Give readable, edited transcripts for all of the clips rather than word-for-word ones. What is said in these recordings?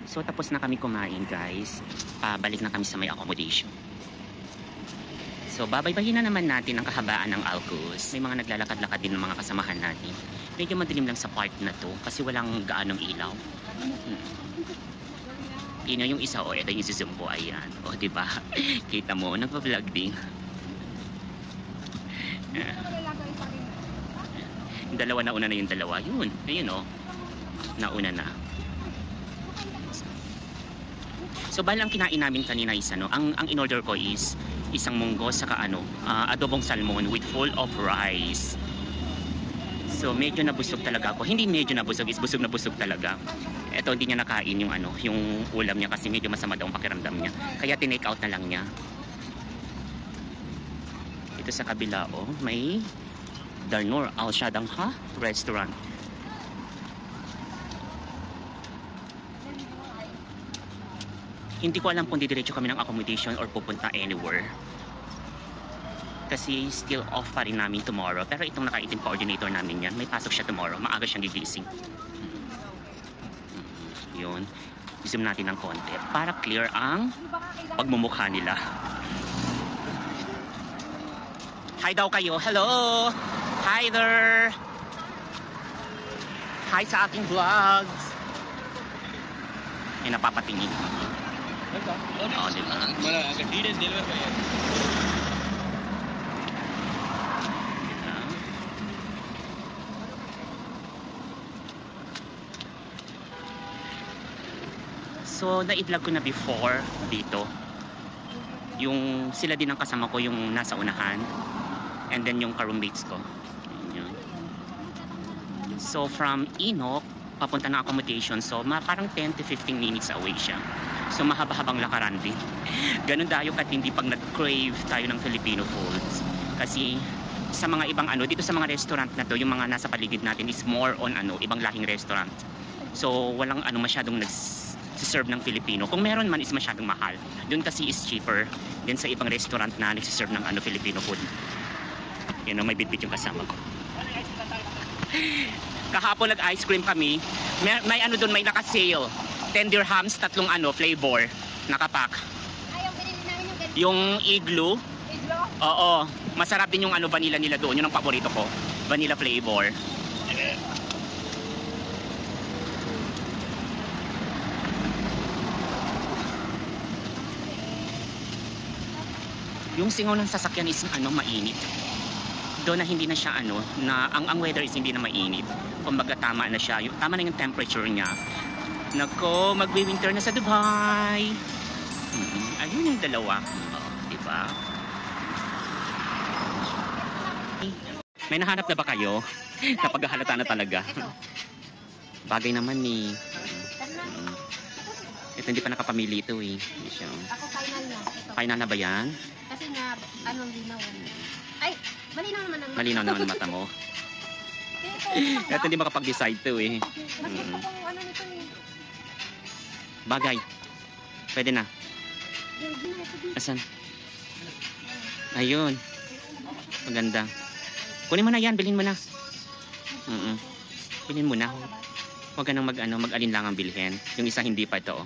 So tapos na kami kumain guys. Pabalik na kami sa may accommodation. So babaybayin na naman natin ang kahabaan ng Alcos. May mga naglalakad-lakad din ng mga kasamahan natin. Medyo madilim lang sa part na to kasi walang gaanong ilaw. Yun yung isa, ito yung si Zumbo, ayan. Diba? Kita mo, nagpa-vlog din. Dalawa, nauna na yung dalawa. Yun, ayun nauna na. So bali ang kinain namin kanina is ang in-order ko is isang munggo saka adobong salmon with full of rice. So medyo nabusog talaga ako. Hindi medyo nabusog, is busog na busog talaga. Ito hindi niya nakain yung yung ulam niya kasi medyo masama daw ang pakiramdam niya. Kaya tinake out na lang niya. Ito sa kabila may Darnur Al Shadangha restaurant. Hindi ko alam kung didiretso kami ng accommodation or pupunta anywhere. Kasi still off pa rin namin tomorrow. Pero itong nakaitim coordinator namin yan, may pasok siya tomorrow. Maaga siyang gigising. Yun. Zoom natin ng konti para clear ang pagmumukha nila. Hi daw kayo. Hello! Hi there! Hi sa ating vlogs! Ay, napapatingin. Diba? So, na-vlog ko na before dito. Yung sila din ang kasama ko, yung nasa unahan. And then yung ka-roommates ko. Yun. So, from Enoch, papunta ng accommodation. So, parang 10 to 15 minutes away siya. So, mahaba-habang lakaran din. Ganun tayo katindi pag nag-crave tayo ng Filipino foods. Kasi, sa mga ibang dito sa mga restaurant na to, yung mga nasa paligid natin is more on ibang lahing restaurant. So, walang masyadong serve ng Filipino. Kung meron man is masyadong mahal. Doon kasi is cheaper. Then sa ibang restaurant na nagsiserve ng Filipino food. May bitbit yung kasama ko. Kahapon nag-ice cream kami. May doon, may naka-sale. 10 dirhams, 3 flavor. Nakapack. Ay, yung binili namin yung ganito. Yung igloo. Igloo? Oo. Masarap din yung vanilla nila doon. Yun ang paborito ko. Vanilla flavor. Yung singaw ng sasakyan is mainit. Doon na hindi na siya na ang weather is hindi na mainit. Kumbaga tama na siya. Tama na yung temperature niya. Nako, magwi-winter na sa Dubai. Ayun yung dalawa. Diba? May nahanap na ba kayo? Napaghahalata na talaga. Bagay naman ni. Ito hindi pa nakapamili ito eh. Ako final na. Ito. Final na ba yan? Kasi nga, linaw. Ay, malinaw naman ang mata. Malinaw naman ang mata mo. Ito hindi makapag-decide to eh. Mas gusto kong nito eh. Bagay. Pwede na. Asan? Ayun. Maganda. Kunin mo na yan. Bilhin mo na. Bilhin mo na. Huwag ka nang mag-alin lang ang bilhin. Yung isa hindi pa ito.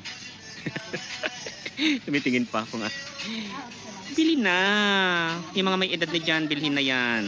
Tumitingin pa kung Bilhin na. Yung mga may edad na dyan, bilhin na yan.